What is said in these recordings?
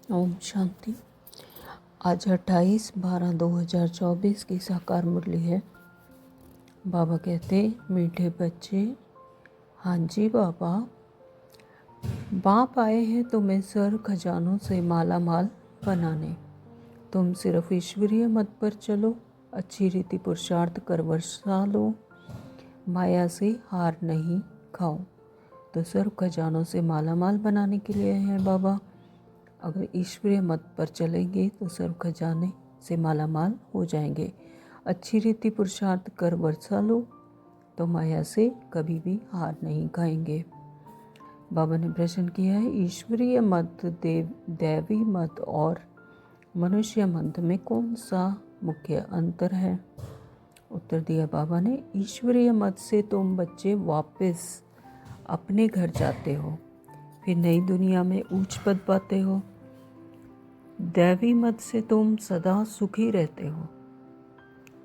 ओम शांति। आज 28/12/2024 की साकार मुरली है। बाबा कहते, मीठे बच्चे, हाँ जी बाबा, बाप आए हैं तुम्हें सर खजानों से माला माल बनाने। तुम सिर्फ ईश्वरीय मत पर चलो, अच्छी रीति पुरुषार्थ कर वर्षा लो, माया से हार नहीं खाओ। तो सर्व खजानों से माला माल बनाने के लिए है बाबा। अगर ईश्वरीय मत पर चलेंगे तो सर्व खजाने से माला माल हो जाएंगे। अच्छी रीति पुरुषार्थ कर वर्षा लो तो माया से कभी भी हार नहीं खाएंगे। बाबा ने प्रश्न किया है, ईश्वरीय मत दैवी मत और मनुष्य मत में कौन सा मुख्य अंतर है? उत्तर दिया बाबा ने, ईश्वरीय मत से तुम बच्चे वापस अपने घर जाते हो, फिर नई दुनिया में ऊंच पद पाते हो। दैवी मत से तुम सदा सुखी रहते हो,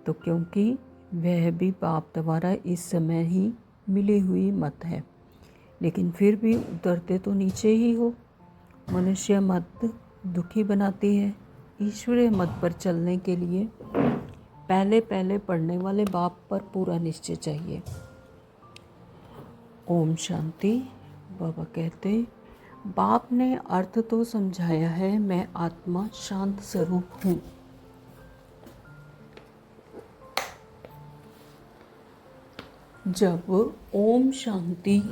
तो क्योंकि वह भी बाप द्वारा इस समय ही मिली हुई मत है, लेकिन फिर भी उतरते तो नीचे ही हो। मनुष्य मत दुखी बनाती है। ईश्वरीय मत पर चलने के लिए पहले पहले पढ़ने वाले बाप पर पूरा निश्चय चाहिए। ओम शांति। बाबा कहते, बाप ने अर्थ तो समझाया है, मैं आत्मा शांत स्वरूप हूँ। जब ओम शांति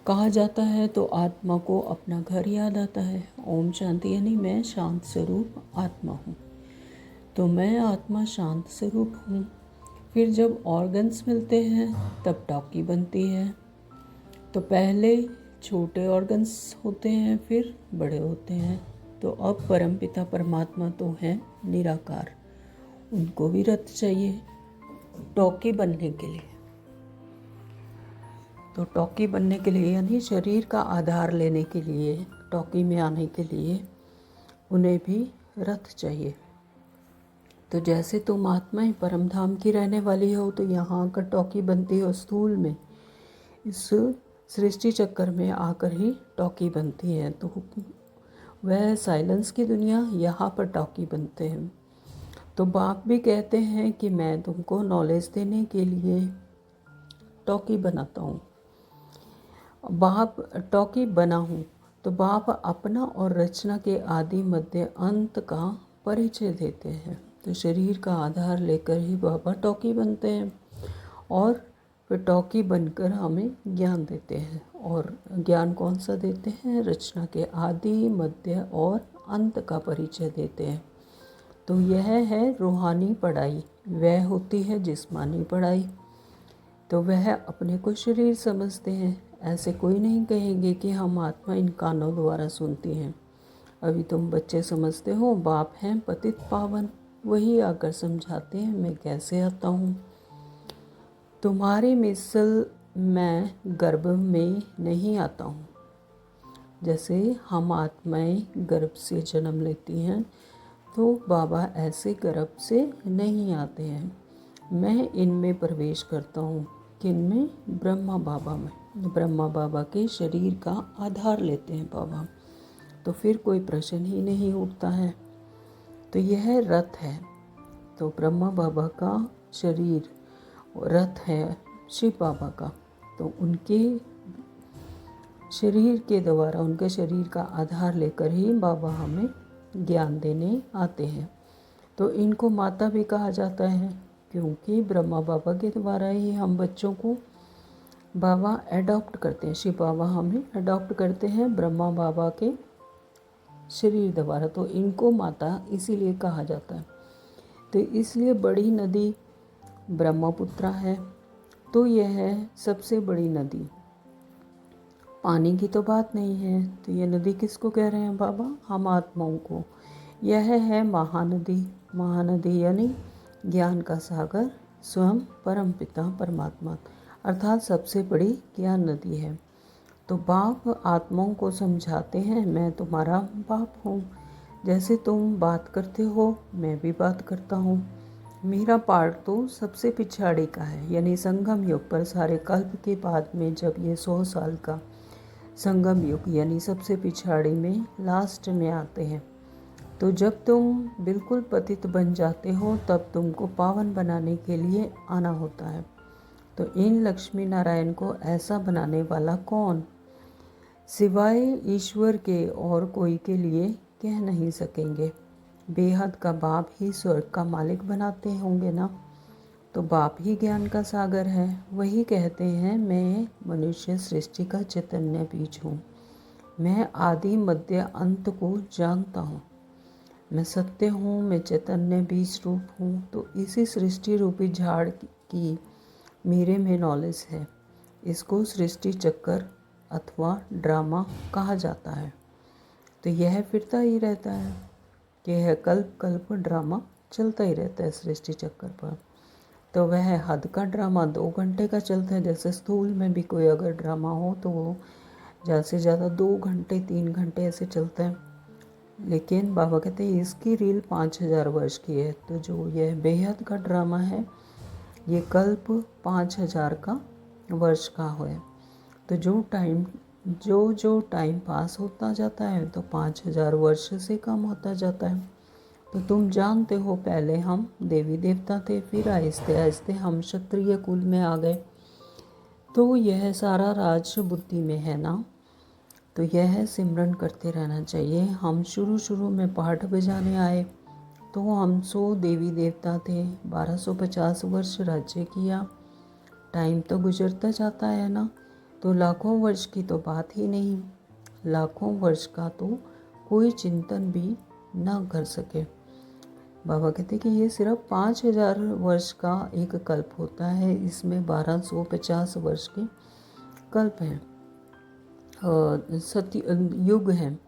कहा जाता है तो आत्मा को अपना घर याद आता है। ओम शांति यानी मैं शांत स्वरूप आत्मा हूँ, तो मैं आत्मा शांत स्वरूप हूँ। फिर जब ऑर्गन्स मिलते हैं तब टॉकी बनती है। तो पहले छोटे ऑर्गन्स होते हैं, फिर बड़े होते हैं। तो अब परमपिता परमात्मा तो हैं निराकार, उनको भी रथ चाहिए टॉकी बनने के लिए। तो टॉकी बनने के लिए यानी शरीर का आधार लेने के लिए, टॉकी में आने के लिए उन्हें भी रथ चाहिए। तो जैसे तुम आत्माएं परम धाम की रहने वाली हो, तो यहाँ आकर टॉकी बनती हो स्थूल में, इस सृष्टि चक्कर में आकर ही टॉकी बनती है। तो वह साइलेंस की दुनिया, यहाँ पर टॉकी बनते हैं। तो बाप भी कहते हैं कि मैं तुमको नॉलेज देने के लिए टॉकी बनाता हूँ। बाप टॉकी बना हूँ तो बाप अपना और रचना के आदि मध्य अंत का परिचय देते हैं। तो शरीर का आधार लेकर ही बाबा टॉकी बनते हैं और फिर टॉकी बनकर हमें ज्ञान देते हैं। और ज्ञान कौन सा देते हैं? रचना के आदि मध्य और अंत का परिचय देते हैं। तो यह है रूहानी पढ़ाई, वह होती है जिस्मानी पढ़ाई। तो वह अपने को शरीर समझते हैं। ऐसे कोई नहीं कहेंगे कि हम आत्मा इन कानों द्वारा सुनती हैं। अभी तुम बच्चे समझते हो बाप हैं पतित पावन, वही आकर समझाते हैं मैं कैसे आता हूँ। तुम्हारी मिसल मैं गर्भ में नहीं आता हूँ। जैसे हम आत्माएं गर्भ से जन्म लेती हैं, तो बाबा ऐसे गर्भ से नहीं आते हैं। मैं इनमें प्रवेश करता हूँ। किन में? ब्रह्मा बाबा में। ब्रह्मा बाबा के शरीर का आधार लेते हैं बाबा, तो फिर कोई प्रश्न ही नहीं उठता है। तो यह रथ है। तो ब्रह्मा बाबा का शरीर रथ है शिव बाबा का। तो उनके शरीर के द्वारा, उनके शरीर का आधार लेकर ही बाबा हमें ज्ञान देने आते हैं। तो इनको माता भी कहा जाता है, क्योंकि ब्रह्मा बाबा के द्वारा ही हम बच्चों को बाबा एडॉप्ट करते हैं। शिव बाबा हमें एडॉप्ट करते हैं ब्रह्मा बाबा के शरीर द्वारा। तो इनको माता इसीलिए कहा जाता है। तो इसलिए बड़ी नदी ब्रह्मपुत्रा है। तो यह है सबसे बड़ी नदी। पानी की तो बात नहीं है, तो ये नदी किसको कह रहे हैं बाबा? हम आत्माओं को। यह है महानदी। महानदी यानी ज्ञान का सागर, स्वयं परमपिता परमात्मा, अर्थात सबसे बड़ी ज्ञान नदी है। तो बाप आत्माओं को समझाते हैं, मैं तुम्हारा बाप हूँ। जैसे तुम बात करते हो, मैं भी बात करता हूँ। मेरा पार्ट तो सबसे पिछाड़ी का है, यानी संगम युग पर सारे कल्प के बाद में जब ये 100 साल का संगम युग यानी सबसे पिछाड़ी में, लास्ट में आते हैं। तो जब तुम बिल्कुल पतित बन जाते हो तब तुमको पावन बनाने के लिए आना होता है। तो इन लक्ष्मी नारायण को ऐसा बनाने वाला कौन? सिवाय ईश्वर के और कोई के लिए कह नहीं सकेंगे। बेहद का बाप ही स्वर्ग का मालिक बनाते होंगे ना। तो बाप ही ज्ञान का सागर है। वही कहते हैं मैं मनुष्य सृष्टि का चैतन्य बीज हूँ। मैं आदि मध्य अंत को जानता हूँ। मैं सत्य हूँ, मैं चैतन्य बीज रूप हूँ। तो इसी सृष्टि रूपी झाड़ की मेरे में नॉलेज है। इसको सृष्टि चक्कर अथवा ड्रामा कहा जाता है। तो यह फिरता ही रहता है कि यह कल्प कल्प ड्रामा चलता ही रहता है सृष्टि चक्कर पर। तो वह हद का ड्रामा 2 घंटे का चलता है। जैसे स्कूल में भी कोई अगर ड्रामा हो तो वो ज़्यादा से ज़्यादा 2 घंटे 3 घंटे ऐसे चलता है। लेकिन बाबा कहते हैं इसकी रील 5000 वर्ष की है। तो जो यह बेहद का ड्रामा है ये कल्प 5000 का वर्ष का है। तो जो टाइम पास होता जाता है तो 5000 वर्ष से कम होता जाता है। तो तुम जानते हो पहले हम देवी देवता थे, फिर आहिस्ते आहिस्ते हम क्षत्रिय कुल में आ गए। तो यह सारा राज बुद्धि में है ना। तो यह सिमरन करते रहना चाहिए। हम शुरू में पाठ बजाने आए तो हम 100 देवी देवता थे, 1250 वर्ष राज्य किया। टाइम तो गुजरता जाता है ना। तो लाखों वर्ष की तो बात ही नहीं, लाखों वर्ष का तो कोई चिंतन भी ना कर सके। बाबा कहते कि ये सिर्फ 5000 वर्ष का एक कल्प होता है, इसमें 1250 वर्ष के कल्प हैं, सत्य युग हैं।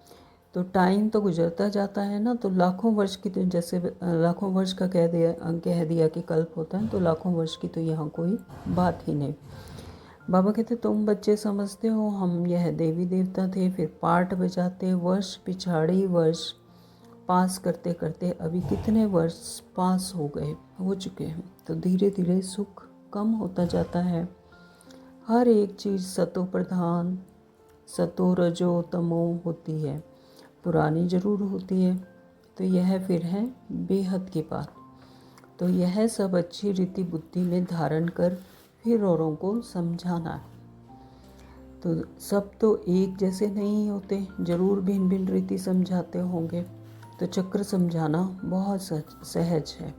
तो टाइम तो गुजरता जाता है ना। तो लाखों वर्ष की तो जैसे लाखों वर्ष का कह दिया कि कल्प होता है, तो लाखों वर्ष की तो यहाँ कोई बात ही नहीं। बाबा कहते तुम बच्चे समझते हो हम यह देवी देवता थे, फिर पाठ बजाते वर्ष पिछाड़ी वर्ष पास करते करते अभी कितने वर्ष पास हो चुके हैं। तो धीरे धीरे सुख कम होता जाता है। हर एक चीज़ सतो प्रधान, सतो रजो तमो होती है, पुरानी जरूर होती है। तो यह फिर है बेहद की बात। तो यह सब अच्छी रीति बुद्धि में धारण कर फिर औरों को समझाना है। तो सब तो एक जैसे नहीं होते, जरूर भिन्न भिन्न रीति समझाते होंगे। तो चक्र समझाना बहुत सहज है।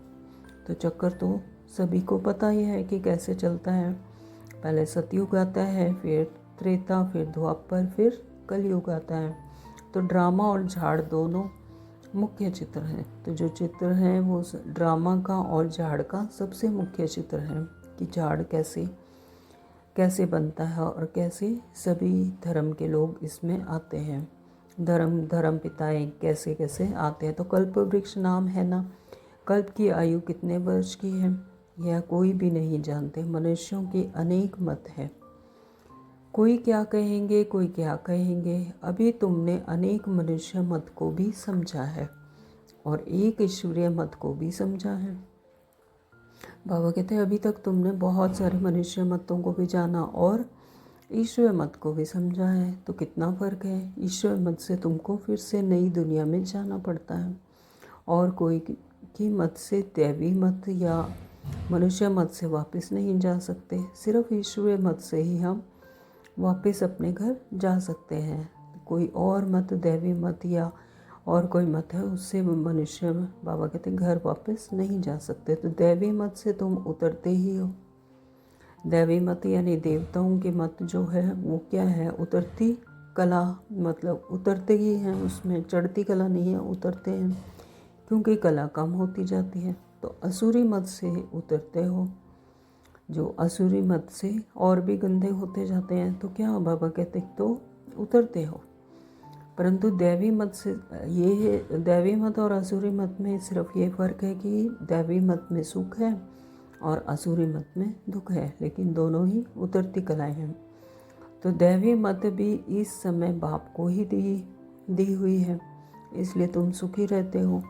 तो चक्र तो सभी को पता ही है कि कैसे चलता है। पहले सतयुग आता है, फिर त्रेता, फिर द्वापर, फिर कलयुग आता है। तो ड्रामा और झाड़ दोनों मुख्य चित्र हैं। तो जो चित्र हैं वो ड्रामा का और झाड़ का सबसे मुख्य चित्र है कि झाड़ कैसे बनता है और कैसे सभी धर्म के लोग इसमें आते हैं। धर्म पिताएं कैसे कैसे आते हैं। तो कल्प वृक्ष नाम है ना। कल्प की आयु कितने वर्ष की है यह कोई भी नहीं जानते। मनुष्यों के अनेक मत हैं, कोई क्या कहेंगे कोई क्या कहेंगे। अभी तुमने अनेक मनुष्य मत को भी समझा है और एक ईश्वरीय मत को भी समझा है। बाबा कहते हैं अभी तक तुमने बहुत सारे मनुष्य मतों को भी जाना और ईश्वर मत को भी समझा है। तो कितना फ़र्क है। ईश्वर मत से तुमको फिर से नई दुनिया में जाना पड़ता है और कोई की मत से दैवी मत या मनुष्य मत से वापस नहीं जा सकते। सिर्फ ईश्वर मत से ही हम वापस अपने घर जा सकते हैं। कोई और मत, दैवी मत या और कोई मत है, उससे मनुष्य बाबा कहते घर वापस नहीं जा सकते। तो दैवी मत से तुम उतरते ही हो। दैवी मत यानी देवताओं के मत जो है वो क्या है, उतरती कला, मतलब उतरते ही हैं, उसमें चढ़ती कला नहीं है, उतरते हैं क्योंकि कला कम होती जाती है। तो असुरी मत से उतरते हो, जो असुरी मत से और भी गंदे होते जाते हैं। तो क्या बाबा कहते तो उतरते हो। परंतु दैवी मत से ये है, दैवी मत और असुरी मत में सिर्फ ये फ़र्क है कि दैवी मत में सुख है और असुरी मत में दुख है, लेकिन दोनों ही उतरती कलाएं हैं। तो दैवी मत भी इस समय बाप को ही दी हुई है, इसलिए तुम सुखी रहते हो।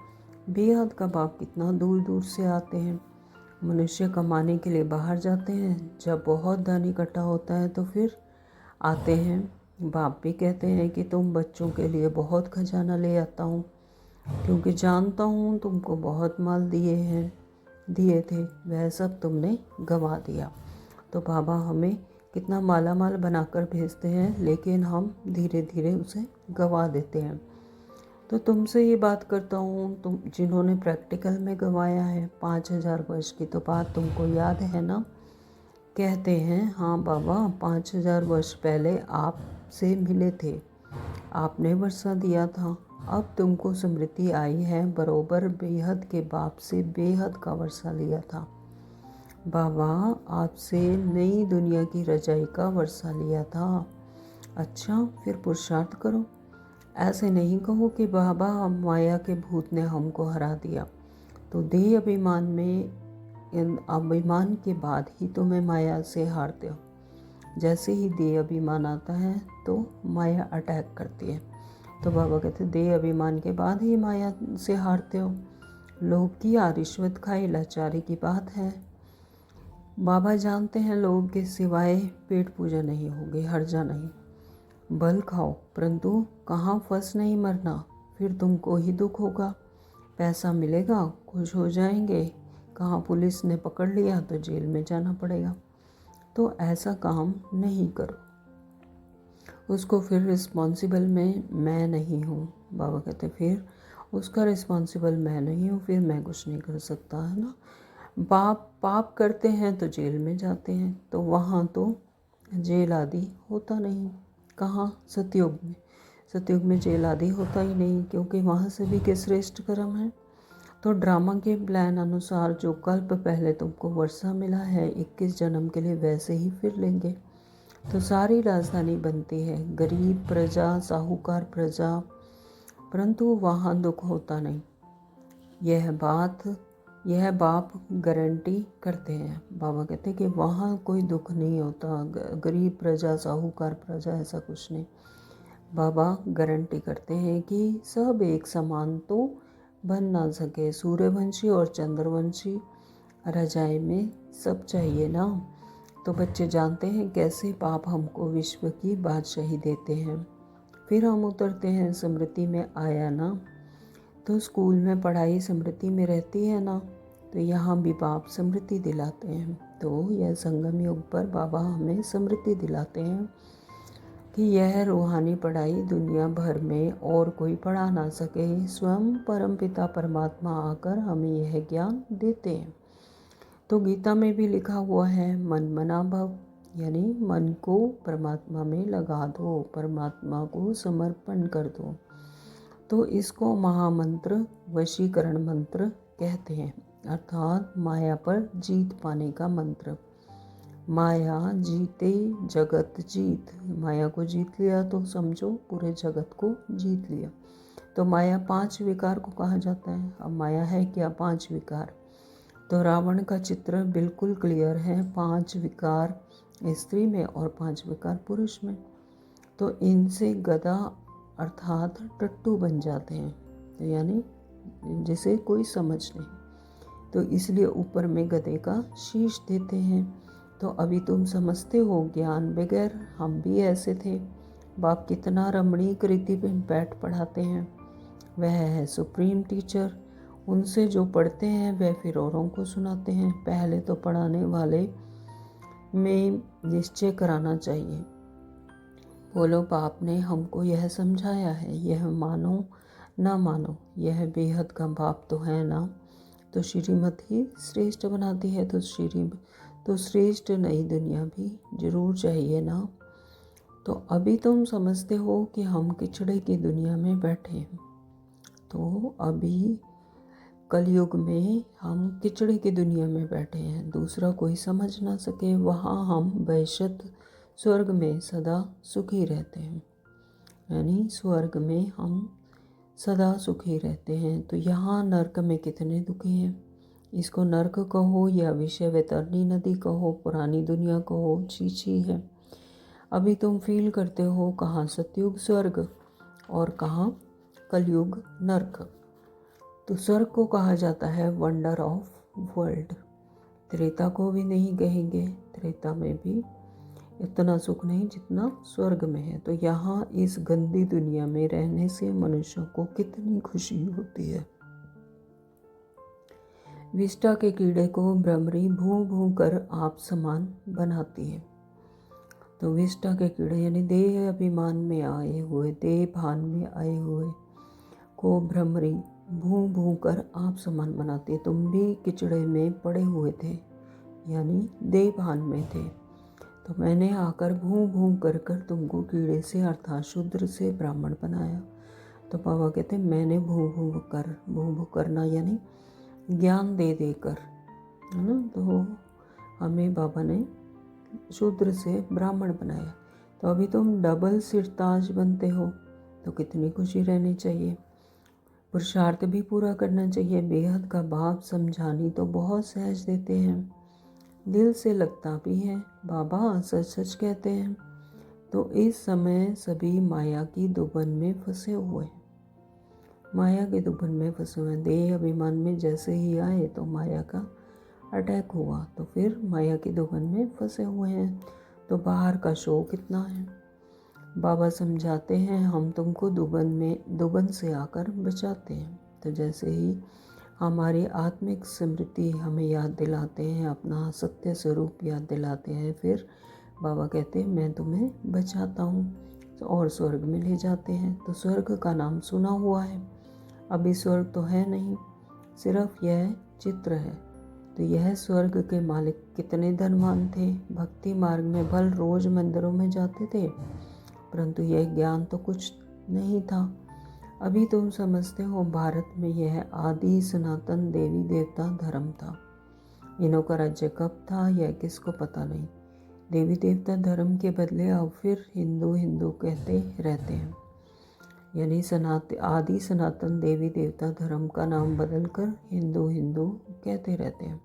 बेहद का बाप कितना दूर दूर से आते हैं। मनुष्य कमाने के लिए बाहर जाते हैं, जब बहुत धन इकट्ठा होता है तो फिर आते हैं बाप भी कहते हैं कि तुम बच्चों के लिए बहुत खजाना ले आता हूँ, क्योंकि जानता हूँ तुमको बहुत माल दिए थे, वह सब तुमने गंवा दिया। तो बाबा हमें कितना माला माल बनाकर भेजते हैं, लेकिन हम धीरे धीरे उसे गंवा देते हैं। तो तुमसे ये बात करता हूँ, तुम जिन्होंने प्रैक्टिकल में गंवाया है 5000 वर्ष की तो बात तुमको याद है ना? कहते हैं हाँ बाबा, 5000 वर्ष पहले आपसे मिले थे, आपने वर्षा दिया था। अब तुमको स्मृति आई है, बरोबर बेहद के बाप से बेहद का वर्षा लिया था। बाबा आपसे नई दुनिया की रजाई का वर्षा लिया था। अच्छा फिर पुरुषार्थ करो। ऐसे नहीं कहो कि बाबा माया के भूत ने हमको हरा दिया। तो देह अभिमान के बाद ही तुम्हें माया से हारते हो। जैसे ही देह अभिमान आता है तो माया अटैक करती है। तो बाबा कहते देह अभिमान के बाद ही माया से हारते हो। लोभ किया, रिश्वत खाई, लाचारी की बात है। बाबा जानते हैं लोभ के सिवाय पेट पूजा नहीं होगी, हर्जा नहीं। बल खाओ, परंतु कहाँ फंस नहीं मरना, फिर तुमको ही दुख होगा। पैसा मिलेगा, खुश हो जाएंगे, कहाँ पुलिस ने पकड़ लिया तो जेल में जाना पड़ेगा। तो ऐसा काम नहीं करो, उसको फिर रिस्पॉन्सिबल मैं नहीं हूँ। बाबा कहते फिर उसका रिस्पॉन्सिबल मैं नहीं हूँ, फिर मैं कुछ नहीं कर सकता, है ना। पाप करते हैं तो जेल में जाते हैं, तो वहाँ तो जेल आदि होता नहीं। कहाँ? सतयुग में जेल आदि होता ही नहीं, क्योंकि वहाँ से भी के श्रेष्ठ कर्म है। तो ड्रामा के प्लान अनुसार जो कल्प पहले तुमको वर्षा मिला है 21 जन्म के लिए, वैसे ही फिर लेंगे। तो सारी राजधानी बनती है, गरीब प्रजा, साहूकार प्रजा, परंतु वहाँ दुख होता नहीं। यह बाप गारंटी करते हैं। बाबा कहते हैं कि वहाँ कोई दुख नहीं होता, गरीब प्रजा, साहूकार प्रजा, ऐसा कुछ नहीं। बाबा गारंटी करते हैं कि सब एक समान तो बन ना सके। सूर्यवंशी और चंद्रवंशी रजाई में सब चाहिए ना। तो बच्चे जानते हैं कैसे पाप हमको विश्व की बादशाही देते हैं। फिर हम उतरते हैं स्मृति में आया ना। तो स्कूल में पढ़ाई स्मृति में रहती है ना, तो यहाँ भी बाप स्मृति दिलाते हैं। तो यह संगम युग पर बाबा हमें स्मृति दिलाते हैं कि यह रूहानी पढ़ाई दुनिया भर में और कोई पढ़ा ना सके। स्वयं परमपिता परमात्मा आकर हमें यह ज्ञान देते हैं। तो गीता में भी लिखा हुआ है मन मना भव, यानी मन को परमात्मा में लगा दो, परमात्मा को समर्पण कर दो। तो इसको महामंत्र वशीकरण मंत्र कहते हैं, अर्थात माया पर जीत पाने का मंत्र। माया जीते जगत जीत, माया को जीत लिया तो समझो पूरे जगत को जीत लिया। तो माया 5 विकार को कहा जाता है। अब माया है क्या? 5 विकार। तो रावण का चित्र बिल्कुल क्लियर है, 5 विकार स्त्री में और 5 विकार पुरुष में। तो इनसे गधा अर्थात टट्टू बन जाते हैं, तो यानी जिसे कोई समझ नहीं, तो इसलिए ऊपर में गधे का शीश देते हैं। तो अभी तुम समझते हो ज्ञान बगैर हम भी ऐसे थे। बाप कितना रमणीक रीति पे बैठ पढ़ाते हैं। वह है सुप्रीम टीचर, उनसे जो पढ़ते हैं वह फिर औरों को सुनाते हैं। पहले तो पढ़ाने वाले में निश्चय कराना चाहिए, बोलो बाप ने हमको यह समझाया है, यह मानो ना मानो, यह बेहद का बाप तो है ना। तो श्रीमत ही श्रेष्ठ बनाती है, तो श्रेष्ठ नई दुनिया भी जरूर चाहिए ना। तो अभी तुम समझते हो कि हम किचड़े की दुनिया में बैठे हैं। तो अभी कलयुग में हम किचड़े की दुनिया में बैठे हैं, दूसरा कोई समझ ना सके। वहाँ हम वैश्यत स्वर्ग में सदा सुखी रहते हैं, यानी स्वर्ग में हम सदा सुखी रहते हैं। तो यहाँ नरक में कितने दुखी हैं। इसको नरक कहो या विषय वैतरणी नदी कहो, पुरानी दुनिया कहो, छी है। अभी तुम फील करते हो कहाँ सतयुग स्वर्ग और कहाँ कलयुग नरक। तो स्वर्ग को कहा जाता है वंडर ऑफ वर्ल्ड। त्रेता को भी नहीं कहेंगे, त्रेता में भी इतना सुख नहीं जितना स्वर्ग में है। तो यहाँ इस गंदी दुनिया में रहने से मनुष्यों को कितनी खुशी होती है। विष्टा के कीड़े को भ्रमरी भूं भूं कर आप समान बनाती है। तो विष्टा के कीड़े यानी देह अभिमान में आए हुए, देह भान में आए हुए को भ्रमरी भूं भूं कर आप समान बनाती है। तुम भी किचड़े में पड़े हुए थे, यानी देह भान में थे, तो मैंने आकर भूं भूं कर कर तुमको कीड़े से अर्थात शूद्र से ब्राह्मण बनाया। तो बाबा कहते मैंने भूं भूं करना यानी ज्ञान दे देकर, है ना। तो हमें बाबा ने शूद्र से ब्राह्मण बनाया। तो अभी तुम डबल सिरताज बनते हो, तो कितनी खुशी रहनी चाहिए। पुरुषार्थ भी पूरा करना चाहिए। बेहद का भाव समझानी तो बहुत सहज देते हैं, दिल से लगता भी है। बाबा सच सच कहते हैं। तो इस समय सभी माया की दुबन में फंसे हुए हैं, माया के दुबन में फंसे हुए हैं। देह अभिमान में जैसे ही आए तो माया का अटैक हुआ, तो फिर माया की दुबन में फंसे हुए हैं। तो बाहर का शो कितना है। बाबा समझाते हैं हम तुमको दुबन से आकर बचाते हैं। तो जैसे ही हमारी आत्मिक स्मृति हमें याद दिलाते हैं, अपना सत्य स्वरूप याद दिलाते हैं, फिर बाबा कहते हैं मैं तुम्हें बचाता हूँ और स्वर्ग में ले जाते हैं। तो स्वर्ग का नाम सुना हुआ है, अभी स्वर्ग तो है नहीं, सिर्फ यह चित्र है। तो यह स्वर्ग के मालिक कितने धनवान थे, भक्ति मार्ग में भल रोज मंदिरों में जाते थे, परंतु यह ज्ञान तो कुछ नहीं था। अभी तुम समझते हो भारत में यह आदि सनातन देवी देवता धर्म था। इन्हों का राज्य कब था यह किसको पता नहीं। देवी देवता धर्म के बदले अब फिर हिंदू हिंदू कहते रहते हैं, यानी आदि सनातन देवी देवता धर्म का नाम बदलकर हिंदू हिंदू कहते रहते हैं।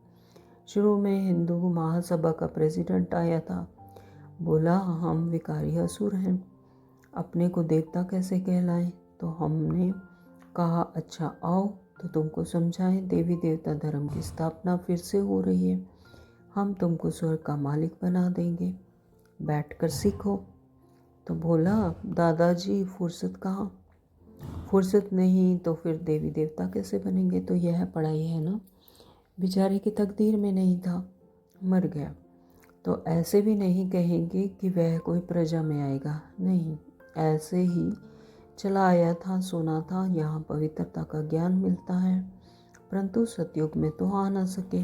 शुरू में हिंदू महासभा का प्रेसिडेंट आया था, बोला हम विकारी असुर हैं, अपने को देवता कैसे कहलाएं। तो हमने कहा अच्छा आओ तो तुमको समझाएं, देवी देवता धर्म की स्थापना फिर से हो रही है, हम तुमको स्वर्ग का मालिक बना देंगे, बैठकर सीखो। तो बोला दादाजी फुर्सत कहाँ, फुर्सत नहीं तो फिर देवी देवता कैसे बनेंगे। तो यह पढ़ाई है ना, बेचारे की तकदीर में नहीं था, मर गया। तो ऐसे भी नहीं कहेंगे कि वह कोई प्रजा में आएगा, नहीं, ऐसे ही चला आया था, सुना था यहाँ पवित्रता का ज्ञान मिलता है, परंतु सतयुग में तो आ ना सके,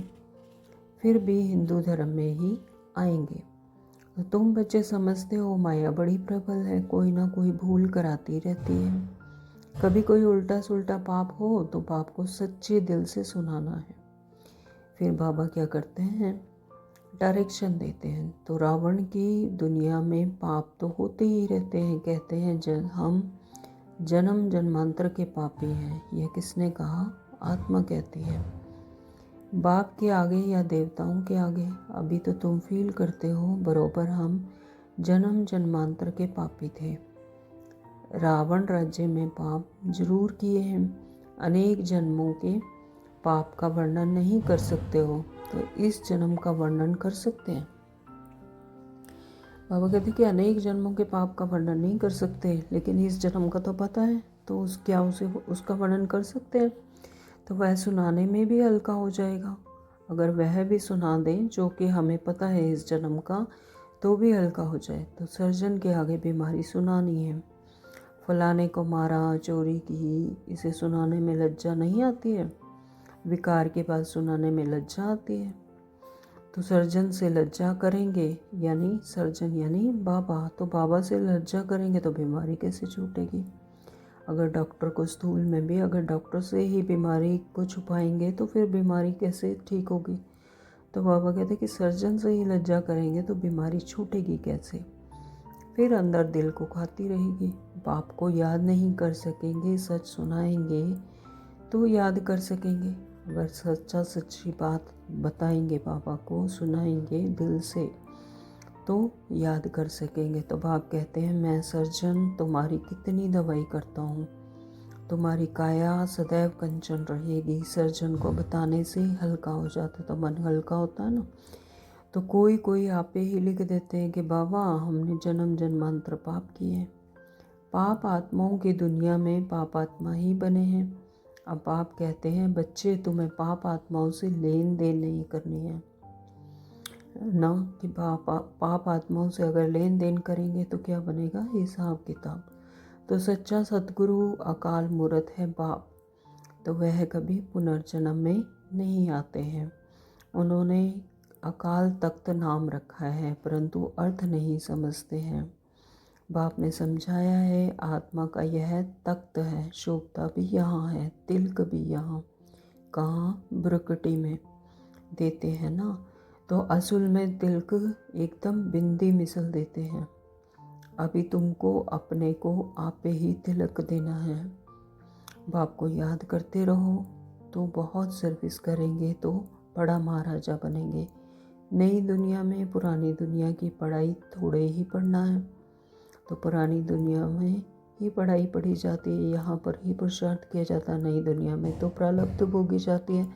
फिर भी हिंदू धर्म में ही आएंगे। तो तुम बच्चे समझते हो माया बड़ी प्रबल है, कोई ना कोई भूल कराती रहती है। कभी कोई उल्टा सुल्टा पाप हो तो पाप को सच्चे दिल से सुनाना है। फिर बाबा क्या करते हैं, डायरेक्शन देते हैं। तो रावण की दुनिया में पाप तो होते ही रहते हैं, कहते हैं हम जन्म जन्मांतर के पापी हैं। यह किसने कहा, आत्मा कहती है। बाप के आगे या देवताओं के आगे, अभी तो तुम फील करते हो बरोबर हम जन्म जन्मांतर के पापी थे। रावण राज्य में पाप जरूर किए हैं, अनेक जन्मों के पाप का वर्णन नहीं कर सकते हो, तो इस जन्म का वर्णन कर सकते हैं। बाबा कहते कि अनेक जन्मों के पाप का वर्णन नहीं कर सकते, लेकिन इस जन्म का तो पता है, तो उसका वर्णन कर सकते हैं। तो वह सुनाने में भी हल्का हो जाएगा। अगर वह भी सुना दें जो कि हमें पता है इस जन्म का, तो भी हल्का हो जाए। तो सर्जन के आगे बीमारी सुनानी है, फलाने को मारा, चोरी की, इसे सुनाने में लज्जा नहीं आती है, विकार के बाद सुनाने में लज्जा आती है। तो सर्जन से लज्जा करेंगे, यानी सर्जन यानी बाबा, तो बाबा से लज्जा करेंगे तो बीमारी कैसे छूटेगी। अगर डॉक्टर को स्थूल में भी अगर डॉक्टर से ही बीमारी को छुपाएंगे तो फिर बीमारी कैसे ठीक होगी। तो बाबा कहते कि सर्जन से ही लज्जा करेंगे तो बीमारी छूटेगी कैसे। फिर अंदर दिल को खाती रहेगी, बाप को याद नहीं कर सकेंगे, सच सुनाएंगे तो याद कर सकेंगे। अगर सच्ची बात बताएंगे, बाबा को सुनाएंगे दिल से, तो याद कर सकेंगे। तो बाप कहते हैं मैं सर्जन तुम्हारी कितनी दवाई करता हूँ, तुम्हारी काया सदैव कंचन रहेगी। सर्जन को बताने से हल्का हो जाता है, तो मन हल्का होता है ना। तो कोई कोई आपे ही लिख देते हैं कि बाबा हमने जन्म जन्मांतर पाप किए हैं, पाप आत्माओं की दुनिया में पाप आत्मा ही बने हैं। अब आप कहते हैं बच्चे तुम्हें पाप आत्माओं से लेन देन नहीं करनी है ना, कि पाप आत्माओं से अगर लेन देन करेंगे तो क्या बनेगा, हिसाब किताब। तो सच्चा सतगुरु अकाल मूर्त है बाप, तो वह कभी पुनर्जन्म में नहीं आते हैं। उन्होंने अकाल तख्त नाम रखा है परंतु अर्थ नहीं समझते हैं। बाप ने समझाया है आत्मा का यह तख्त है, शोभता भी यहाँ है, तिलक भी यहाँ, कहाँ, ब्रुकटी में देते हैं ना, तो असल में तिलक एकदम बिंदी मिसल देते हैं। अभी तुमको अपने को आपे ही तिलक देना है। बाप को याद करते रहो तो बहुत सर्विस करेंगे तो बड़ा महाराजा बनेंगे। नई दुनिया में पुरानी दुनिया की पढ़ाई थोड़े ही पढ़ना है, तो पुरानी दुनिया में ही पढ़ाई पढ़ी जाती है, यहाँ पर ही पुरुषार्थ किया जाता है। नई दुनिया में तो प्रारब्ध भोगी जाती है,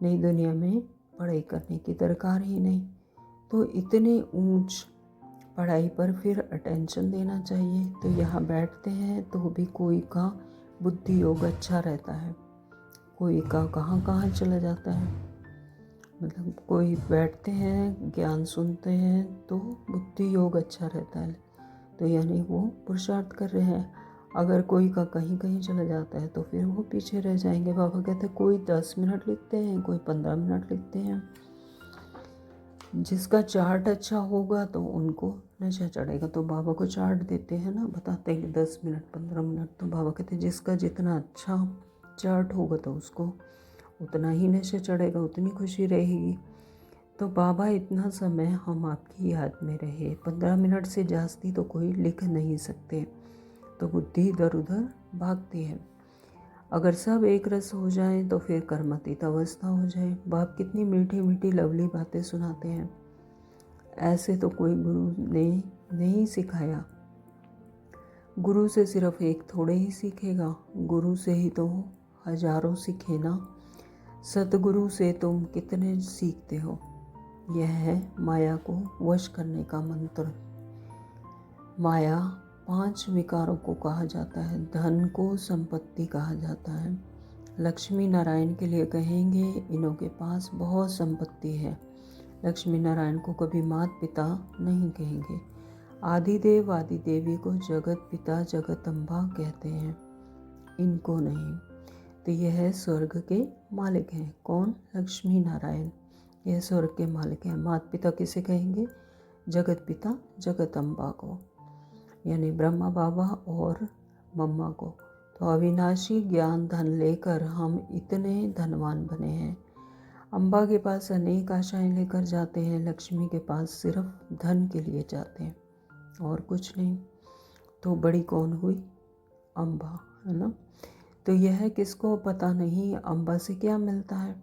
नई दुनिया में पढ़ाई करने की दरकार ही नहीं। तो इतने ऊंच पढ़ाई पर फिर अटेंशन देना चाहिए। तो यहाँ बैठते हैं तो भी कोई का बुद्धि योग अच्छा रहता है, कोई का कहाँ कहाँ चला जाता है। मतलब कोई बैठते हैं ज्ञान सुनते हैं तो बुद्धि योग अच्छा रहता है, तो यानी वो पुरुषार्थ कर रहे हैं। अगर कोई का कहीं कहीं चला जाता है तो फिर वो पीछे रह जाएंगे। बाबा कहते हैं कोई 10 मिनट लिखते हैं, कोई 15 मिनट लिखते हैं। जिसका चार्ट अच्छा होगा तो उनको नशा चढ़ेगा, तो बाबा को चार्ट देते हैं ना, बताते हैं कि 10 मिनट 15 मिनट। तो बाबा कहते हैं जिसका जितना अच्छा चार्ट होगा तो उसको उतना ही नशा चढ़ेगा, उतनी खुशी रहेगी। तो बाबा इतना समय हम आपकी याद में रहे, 15 मिनट से जास्ती तो कोई लिख नहीं सकते, तो बुद्धि इधर उधर भागती है। अगर सब एक रस हो जाए तो फिर कर्मातीत अवस्था हो जाए। बाप कितनी मीठी मीठी लवली बातें सुनाते हैं, ऐसे तो कोई गुरु ने नहीं सिखाया। गुरु से सिर्फ एक थोड़े ही सीखेगा, गुरु से ही तो हजारों सीखे ना। सतगुरु से तुम कितने सीखते हो। यह है माया को वश करने का मंत्र। माया 5 विकारों को कहा जाता है, धन को संपत्ति कहा जाता है। लक्ष्मी नारायण के लिए कहेंगे इनों के पास बहुत संपत्ति है। लक्ष्मी नारायण को कभी माता पिता नहीं कहेंगे। आदिदेव आदि देवी को जगत पिता जगत अम्बा कहते हैं, इनको नहीं। तो यह स्वर्ग के मालिक हैं। कौन? लक्ष्मी नारायण, यह स्वर्ग के मालिक हैं। माता पिता किसे कहेंगे? जगत पिता जगत अम्बा को, यानी ब्रह्मा बाबा और मम्मा को। तो अविनाशी ज्ञान धन लेकर हम इतने धनवान बने हैं। अम्बा के पास अनेक आशाएं लेकर जाते हैं, लक्ष्मी के पास सिर्फ धन के लिए जाते हैं और कुछ नहीं। तो बड़ी कौन हुई? अम्बा, है ना। तो यह किसको पता नहीं अम्बा से क्या मिलता है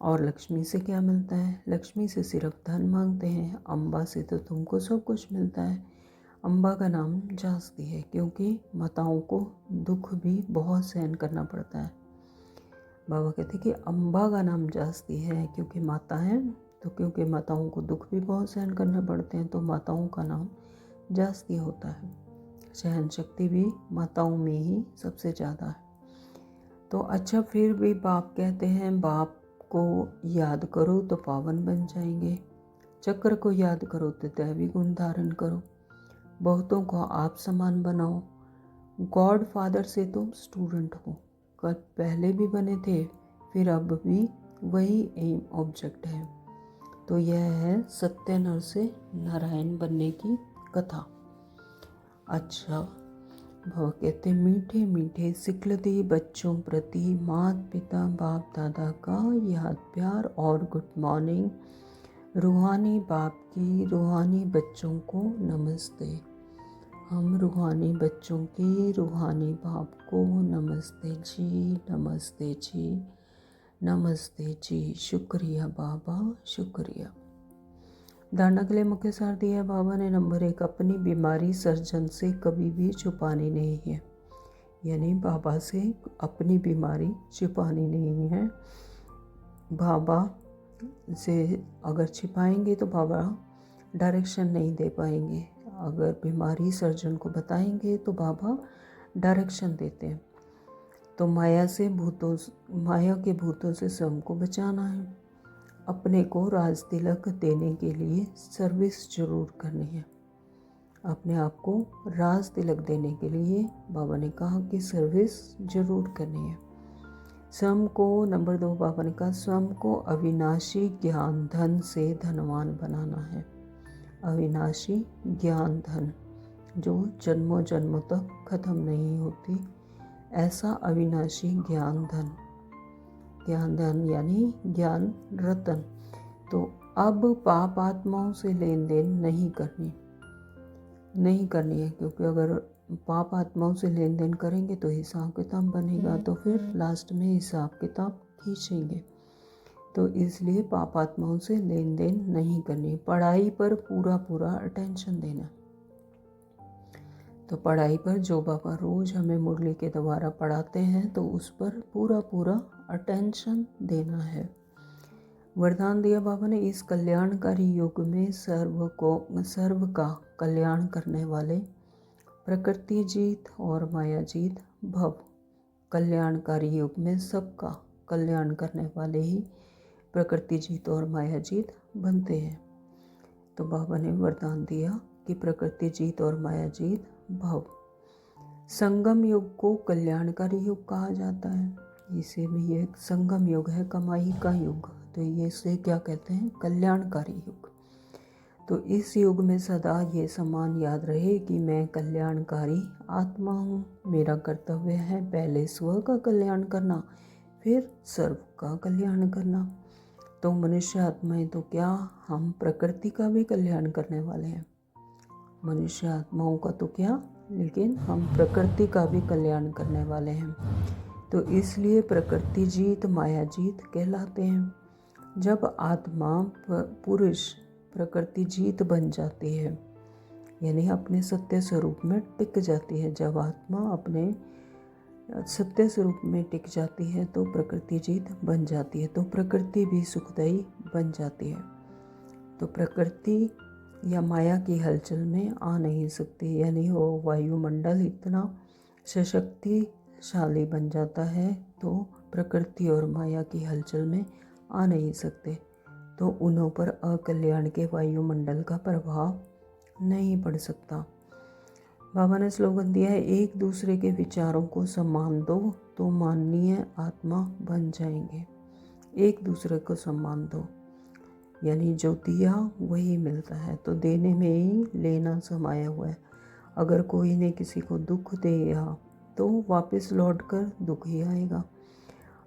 और लक्ष्मी से क्या मिलता है। लक्ष्मी से सिर्फ धन मांगते हैं, अम्बा से तो तुमको सब कुछ मिलता है। अम्बा का नाम जास्ती है क्योंकि माताओं को दुख भी बहुत सहन करना पड़ता है। बाबा कहते हैं कि अम्बा का नाम जास्ती है क्योंकि माता है, तो क्योंकि माताओं को दुख भी बहुत सहन करने पड़ते हैं तो माताओं का नाम जास्ती होता है। सहन शक्ति भी माताओं में ही सबसे ज़्यादा है। तो अच्छा, फिर भी बाप कहते हैं बाप को याद करो तो पावन बन जाएंगे, चक्र को याद करो तो दैवी गुण धारण करो, बहुतों को आप समान बनाओ। गॉड फादर से तुम स्टूडेंट हो, कल पहले भी बने थे फिर अब भी वही एम ऑब्जेक्ट है। तो यह है सत्य नर से नारायण बनने की कथा। अच्छा, भव कहते मीठे मीठे सिकलती बच्चों प्रति माता पिता बाप दादा का याद प्यार और गुड मॉर्निंग। रूहानी बाप की रूहानी बच्चों को नमस्ते। हम रूहानी बच्चों की रूहानी बाप को नमस्ते जी, नमस्ते जी, नमस्ते जी। शुक्रिया बाबा, शुक्रिया। धारणा के लिए मुख्य सार दिया बाबा ने। नंबर 1, अपनी बीमारी सर्जन से कभी भी छुपानी नहीं है, यानी बाबा से अपनी बीमारी छुपानी नहीं है। बाबा से अगर छिपाएंगे तो बाबा डायरेक्शन नहीं दे पाएंगे। अगर बीमारी सर्जन को बताएंगे तो बाबा डायरेक्शन देते हैं। तो माया के भूतों से स्वयं को बचाना है। अपने को राज तिलक देने के लिए सर्विस जरूर करनी है। अपने आप को राज तिलक देने के लिए बाबा ने कहा कि सर्विस जरूर करनी है। स्वयं को, नंबर 2 बाबा ने कहा, स्वयं को अविनाशी ज्ञान धन से धनवान बनाना है। अविनाशी ज्ञान धन जो जन्मों जन्मों तक खत्म नहीं होती, ऐसा अविनाशी ज्ञान धन यानी ज्ञान रतन। तो अब पाप आत्माओं से लेन देन नहीं करनी है, क्योंकि अगर पाप आत्माओं से लेन देन करेंगे तो हिसाब किताब बनेगा, तो फिर लास्ट में हिसाब किताब खींचेंगे। तो इसलिए पाप आत्माओं से लेन देन नहीं करनी। पढ़ाई पर पूरा अटेंशन देना। तो पढ़ाई पर जो बाबा रोज हमें मुरली के द्वारा पढ़ाते हैं तो उस पर पूरा अटेंशन देना है। वरदान दिया बाबा ने, इस कल्याणकारी युग में सर्व का कल्याण करने वाले प्रकृति जीत और माया जीत भव। कल्याणकारी युग में सबका कल्याण करने वाले ही प्रकृति जीत और माया जीत बनते हैं। तो बाबा ने वरदान दिया कि प्रकृति जीत और माया जीत भव। संगम युग को कल्याणकारी युग कहा जाता है। इसे भी एक संगम युग है, कमाई का युग। तो ये इसे क्या कहते हैं? कल्याणकारी युग। तो इस युग में सदा ये सम्मान याद रहे कि मैं कल्याणकारी आत्मा हूँ। मेरा कर्तव्य है पहले स्व का कल्याण करना, फिर सर्व का कल्याण करना। तो मनुष्य आत्माएं तो क्या, हम प्रकृति का भी कल्याण करने वाले हैं। मनुष्य आत्माओं का तो क्या, लेकिन हम प्रकृति का भी कल्याण करने वाले हैं। तो इसलिए प्रकृति जीत माया जीत कहलाते हैं। जब आत्मा पुरुष प्रकृति जीत बन जाती है, यानी अपने सत्य स्वरूप में टिक जाती है, जब आत्मा अपने सत्य स्वरूप में टिक जाती है तो प्रकृति जीत बन जाती है। तो प्रकृति भी सुखदायी बन जाती है। तो प्रकृति या माया की हलचल में आ नहीं सकती, यानी वो वायुमंडल इतना सशक्तिशाली बन जाता है तो प्रकृति और माया की हलचल में आ नहीं सकते। तो उन्हों पर अकल्याण के वायुमंडल का प्रभाव नहीं पड़ सकता। बाबा ने स्लोगन दिया है, एक दूसरे के विचारों को सम्मान दो तो माननीय आत्मा बन जाएंगे। एक दूसरे को सम्मान दो, यानी जो दिया वही मिलता है। तो देने में ही लेना समाया हुआ है। अगर कोई ने किसी को दुख दिया तो वापस लौट कर दुख ही आएगा।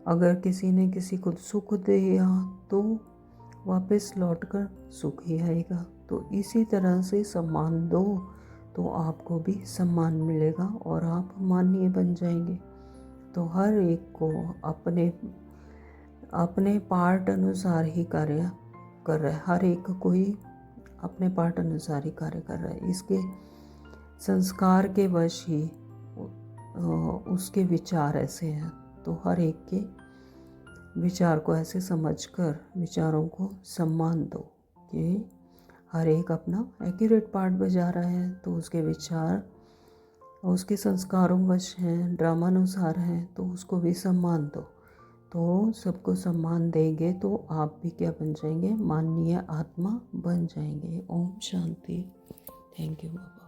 अगर किसी ने किसी को सुख दिया तो वापस लौट कर सुख ही आएगा। तो इसी तरह से सम्मान दो तो आपको भी सम्मान मिलेगा और आप माननीय बन जाएंगे। तो हर एक को अपने पार्ट अनुसार ही कार्य कर रहा है। हर एक कोई अपने पार्ट अनुसार ही कार्य कर रहा है। इसके संस्कार के वश ही उसके विचार ऐसे हैं। तो हर एक के विचार को ऐसे समझकर विचारों को सम्मान दो कि हर एक अपना एक्यूरेट पार्ट बजा रहा है। तो उसके विचार उसके संस्कारों वश हैं, ड्रामानुसार हैं, तो उसको भी सम्मान दो। तो सबको सम्मान देंगे तो आप भी क्या बन जाएंगे? माननीय आत्मा बन जाएंगे। ओम शांति। Thank you Baba.